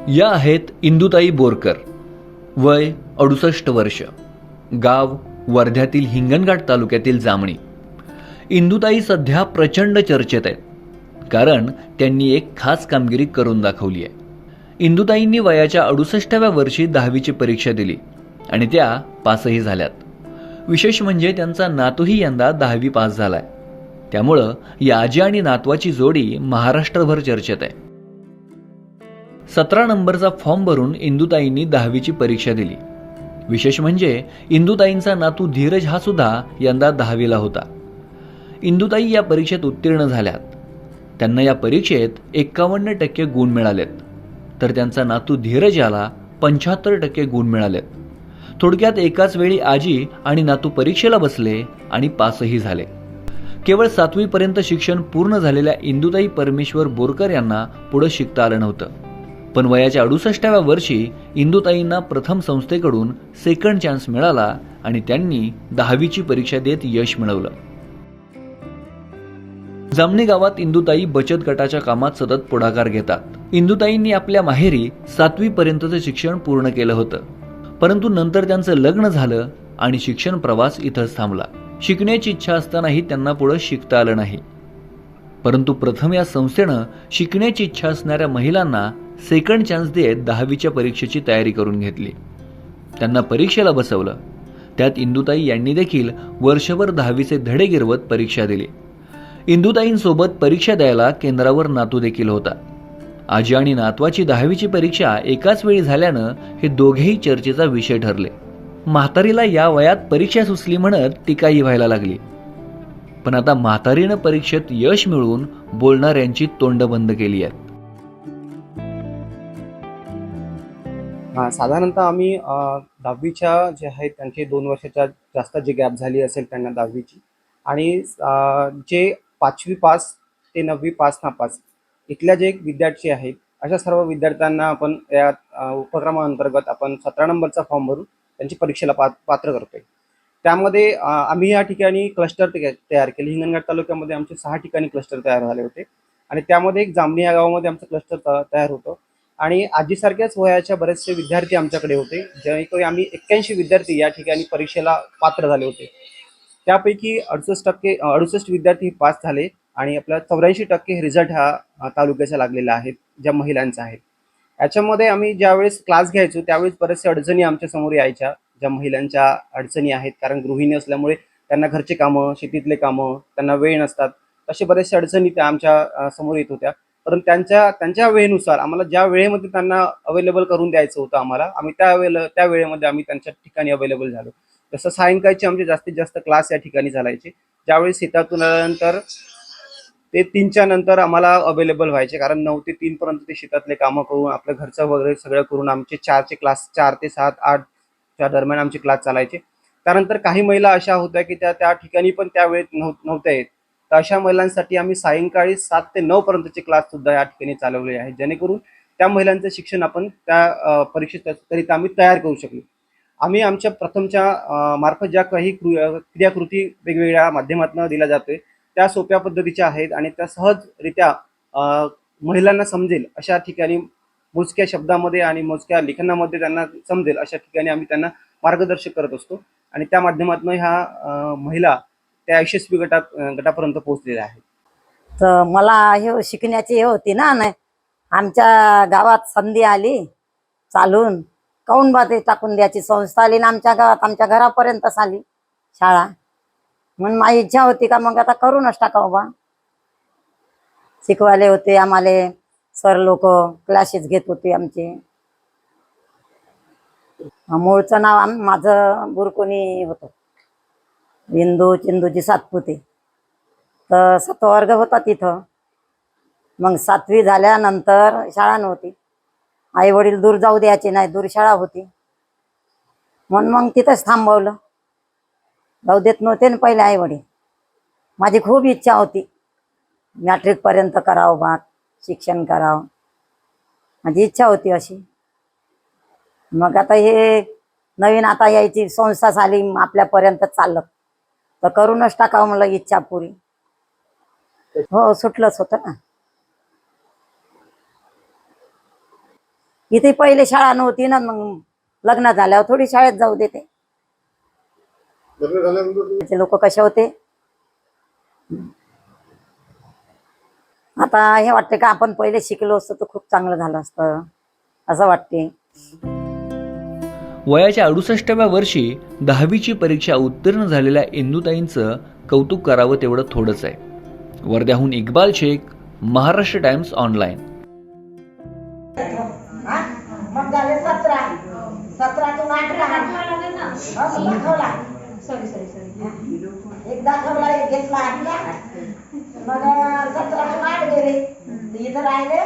या आहेत इंदुताई बोरकर, वय 68 वर्ष, गाव वर्ध्यातील हिंगणघाट तालुक्यातील जामणी. इंदुताई सध्या प्रचंड चर्चेत आहेत, कारण त्यांनी एक खास कामगिरी करून दाखवली आहे. इंदुताईंनी वयाच्या 68व्या वर्षी 10वीची परीक्षा दिली आणि त्या पासही झाल्यात. विशेष म्हणजे त्यांचा नातूही यंदा 10वी पास झालाय. त्यामुळं या आजी आणि नातवाची जोडी महाराष्ट्रभर चर्चेत आहे. 17 नंबरचा फॉर्म भरून इंदुताईंनी 10वीची परीक्षा दिली. विशेष म्हणजे इंदुताईंचा नातू धीरज हा सुद्धा यंदा 10वीला होता. इंदुताई या परीक्षेत उत्तीर्ण झाल्यात. त्यांना या परीक्षेत 51% गुण मिळालेत, तर त्यांचा नातू धीरज याला 75% गुण मिळालेत. थोडक्यात एकाच वेळी आजी आणि नातू परीक्षेला बसले आणि पासही झाले. केवळ 7वी पर्यंत शिक्षण पूर्ण झालेल्या इंदुताई परमेश्वर बोरकर यांना पुढे शिकता आलं नव्हतं. पण वयाच्या 68व्या वर्षी इंदुताईंना प्रथम संस्थेकडून सेकंड चान्स मिळाला आणि त्यांनी 10वीची परीक्षा देत यश मिळवलं. जामणी गावात इंदुताई बचत गटाच्या कामात सतत पुढाकार घेतात. इंदुताईंनी आपल्या माहेरी 7वी पर्यंतचं शिक्षण पूर्ण केलं होतं, परंतु नंतर त्यांचं लग्न झालं आणि शिक्षण प्रवास इथंच थांबला. शिकण्याची इच्छा असतानाही त्यांना पुढे शिकता आलं नाही. परंतु प्रथम या संस्थेनं शिकण्याची इच्छा असणाऱ्या महिलांना सेकंड चान्स देत 10वीच्या परीक्षेची तयारी करून घेतली. त्यांना परीक्षेला बसवलं. त्यात इंदुताई यांनी देखील वर्षभर 10वीचे धडे गिरवत परीक्षा दिली. इंदुताईंसोबत परीक्षा द्यायला केंद्रावर नातू देखील होता. आजी आणि नातवाची 10वीची परीक्षा एकाच वेळी झाल्यानं हे दोघेही चर्चेचा विषय ठरले. म्हातारीला या वयात परीक्षा सुचली म्हणत टीकाही व्हायला लागली. पण आता म्हातारीनं परीक्षेत यश मिळवून बोलणाऱ्यांची तोंड बंद केली आहेत. साधारणतः आम्ही 10वीच्या जे आहेत त्यांचे 2 वर्षाच्या जास्त जी गॅप झाली असेल त्यांना 10वीची, आणि जे 5वी पास ते 9वी पास नापास इथल्या जे विद्यार्थी आहेत अशा सर्व विद्यार्थ्यांना आपण या उपक्रमाअंतर्गत आपण 17 नंबरचा फॉर्म भरून त्यांची परीक्षेला पात्र करतोय. त्यामध्ये आम्ही या ठिकाणी क्लस्टर तयार केले. हिंगणघाट तालुक्यामध्ये आमचे 6 ठिकाणी क्लस्टर तयार झाले होते आणि त्यामध्ये एक जामणी या गावामध्ये आमचं क्लस्टर तयार होतं. आणि आजीसारख्याच वयाच्या बरेचसे विद्यार्थी आमच्याकडे होते, जेणेकरून आम्ही 81 विद्यार्थी या ठिकाणी परीक्षेला पात्र झाले होते. त्यापैकी 68 विद्यार्थी पास झाले आणि आपला 84% रिझल्ट हा तालुक्याचा लागलेला आहे, ज्या महिलांचा आहे. याच्यामध्ये आम्ही ज्यावेळेस क्लास घ्यायचो त्यावेळेस बरेचसे अडचणी आमच्या समोर यायच्या, ज्या महिलांच्या अडचणी आहेत. कारण गृहिणी असल्यामुळे त्यांना घरचे कामं, शेतीतले कामं, त्यांना वेळ नसतात. असे बरेचसे अडचणी त्या आमच्या समोर येत होत्या. परंतु त्यांच्या वेळेनुसार आम्हाला ज्या वेळेमध्ये त्यांना अवेलेबल करून द्यायचं होतं आम्ही त्या वेळेमध्ये आम्ही त्यांच्या ठिकाणी अवेलेबल झालो. जसं सायंकाळचे आमचे जास्तीत जास्त क्लास या ठिकाणी चालायचे, ज्यावेळी शेतातून आल्यानंतर ते 3च्या नंतर आम्हाला अवेलेबल व्हायचे, कारण 9 ते 3 पर्यंत ते शेतातले कामं करून आपलं घरचं वगैरे सगळं करून आमचे 4चे क्लास 4 ते 7, 8च्या दरम्यान आमचे क्लास चालायचे. त्यानंतर काही महिला अशा होत्या की त्या ठिकाणी पण त्या वेळेत नव्हत्या येत. तर अशा महिलांसाठी आम्ही सायंकाळी 7 ते 9 पर्यंतचे क्लास सुद्धा या ठिकाणी चालवले आहेत, जेणेकरून त्या महिलांचं शिक्षण आपण त्या परीक्षेकरिता आम्ही तयार करू शकलो. आम्ही आमच्या प्रथमच्या मार्फत ज्या काही क्रियाकृती वेगवेगळ्या माध्यमातून दिल्या जातोय त्या सोप्या पद्धतीच्या आहेत आणि त्या सहजरित्या महिलांना समजेल अशा ठिकाणी, मोजक्या शब्दामध्ये आणि मोजक्या लिखाणामध्ये त्यांना समजेल अशा ठिकाणी आम्ही त्यांना मार्गदर्शक करत असतो. आणि त्या माध्यमातून ह्या महिला त्या यशस्वी गटापर्यंत पोहोचलेल्या आहेत. तर मला हे शिकण्याची हे होती ना, नाही आमच्या गावात संधी आली चालून, काऊन बा ते टाकून द्यायची. संस्था आली ना आमच्या गावात, आमच्या घरापर्यंतच आली शाळा. म्हणून माझी इच्छा होती का मग आता करूनच टाकावं बा. शिकवायले होते आम्हाला सर लोक, क्लासेस घेत होते आमचे. मूळचं नाव माझं बुरकुनी होतं, इंदू चिंदूजी सातपुते. तर 7वा वर्ग होता तिथं. मग 7वी झाल्यानंतर शाळा नव्हती, आई वडील दूर जाऊ द्यायचे नाही, दूर शाळा होती. म्हणून मग तिथंच थांबवलं, जाऊ देत नव्हते ना पहिले आई वडील. माझी खूप इच्छा होती मॅट्रिकपर्यंत करावं बा, शिक्षण करावं, माझी इच्छा होती अशी. मग आता हे नवीन आता यायची संस्था झाली आपल्यापर्यंत चाललं, तर करूनच टाकावं मला इच्छा पुरी. हो, सुटलंच होतं ना. इथे पहिले शाळा नव्हती ना, मग लग्न झाल्यावर थोडी शाळेत जाऊ देते. लग्न झाल्यानंतर लोक कसे होते. आता हे वाटते का आपण पहिले शिकलो असतो तर खूप चांगलं झालं असतं असं वाटते. वयाच्या 68व्या वर्षी 10वीची परीक्षा उत्तीर्ण झालेल्या इंदुताईंचं कौतुक करावं तेवढं थोडंच आहे. वर्ध्याहून इक्बाल शेख, महाराष्ट्र टाइम्स ऑनलाईन. मग झाले 17तून 18 एक दाखवला, एक घेतला, मग 17तून 8 गेले. इथं राहिले